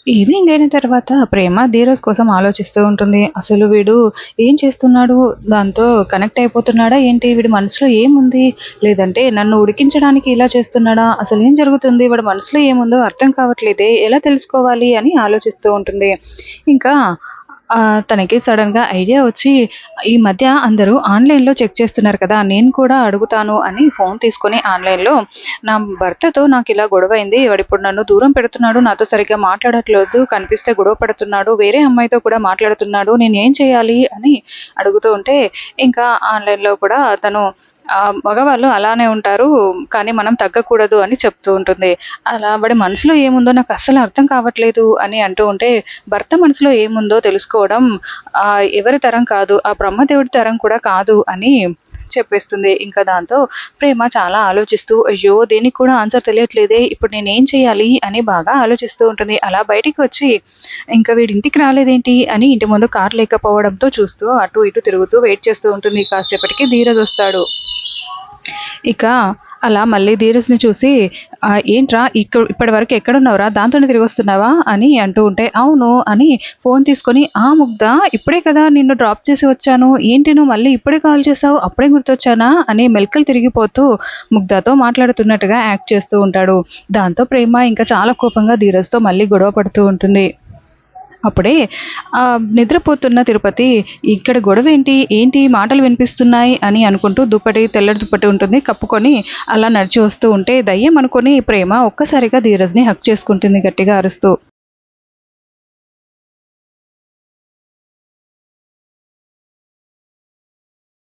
Evening అయిన తర్వాత ప్రేమ ధీరజ్ కోసం ఆలోచిస్తూ ఉంటుంది. అసలు వీడు ఏం చేస్తున్నాడు? దాంతో కనెక్ట్ అయిపోతున్నాడా ఏంటి? వీడి మనసులో ఏముంది? లేదంటే నన్ను ఉడికించడానికి ఇలా చేస్తున్నాడా? అసలేం జరుగుతుంది? వాడి మనసులో ఏముందో అర్థం కావట్లేదే! ఎలా తెలుసుకోవాలి? అని ఆలోచిస్తూ ఉంటుంది. ఇంకా తనకి సడెన్‌గా ఐడియా వచ్చి, ఈ మధ్య అందరూ ఆన్‌లైన్‌లో చెక్ చేస్తున్నారు కదా! నేను కూడా అడుగుతాను అని ఫోన్ తీసుకొని ఆన్‌లైన్‌లో నా భర్తతో నాకిలా గొడవైంది. వాడిప్పుడు నన్ను దూరం పెడుతున్నాడు. నాతో సరిగ్గా మాట్లాడట్లేదు. కనిపిస్తే గొడవ పడుతున్నాడు. వేరే అమ్మాయితో కూడా మాట్లాడుతున్నాడు. నేనేం చేయాలి? అని అడుగుతూ ఉంటే, ఇంకా ఆన్‌లైన్‌లో కూడా తను మగవాళ్ళు అలానే ఉంటారు. కానీ మనం తగ్గకూడదు అని చెప్తూ ఉంటుంది. అలా వాడి మనసులో ఏముందో నాకస్సలు అర్థం కావట్లేదు అని అంటూ ఉంటే, భర్త మనసులో ఏముందో తెలుసుకోవడం ఎవరి తరం కాదు. ఆ బ్రహ్మదేవుడి తరం కూడా కాదు అని చెప్పేస్తుంది. ఇంకా దాంతో ప్రేమ చాలా ఆలోచిస్తూ, అయ్యో! దీనికి కూడా ఆన్సర్ తెలియట్లేదే! ఇప్పుడు నేనేం చేయాలి? అని బాగా ఆలోచిస్తూ ఉంటుంది. అలా బయటికి వచ్చి, ఇంక వీడు ఇంటికి రాలేదేంటి? అని ఇంటి ముందు కారు లేకపోవడంతో చూస్తూ అటు ఇటు తిరుగుతూ వెయిట్ చేస్తూ ఉంటుంది. కాసేపటికి ధీరజ్ వస్తాడు. ఇక అలా మళ్ళీ ధీరజ్‌ని చూసి "ఏంట్రా ఇప్పటివరకు ఎక్కడున్నావురా? దాంతోనే తిరిగొస్తున్నావా?" అని అంటూ ఉంటే, "అవును" అని ఫోన్ తీసుకొని, ముగ్ధ ఇప్పుడే కదా నిన్ను డ్రాప్ చేసి వచ్చాను. ఏంటి నువ్వు మళ్ళీ ఇప్పుడే కాల్ చేసావు? అప్పుడే గుర్తొచ్చానా?" అని మెలికలు తిరిగిపోతూ ముగ్ధతో మాట్లాడుతున్నట్టుగా యాక్ట్ చేస్తూ ఉంటాడు. దాంతో ప్రేమ ఇంకా చాలా కోపంగా ధీరజ్‌తో మళ్ళీ గొడవ పడుతూ ఉంటుంది. అప్పుడే నిద్రపోతున్న తిరుపతి, ఇక్కడ గొడవేంటి? ఏంటి మాటలు వినిపిస్తున్నాయి అని అనుకుంటూ తెల్లటి దుప్పటి ఉంటుంది. కప్పుకొని అలా నడిచి వస్తూ ఉంటే దయ్యం అనుకోని ప్రేమ ఒక్కసారిగా ధీరజ్‌ని హగ్ చేసుకుంటుంది గట్టిగా అరుస్తూ.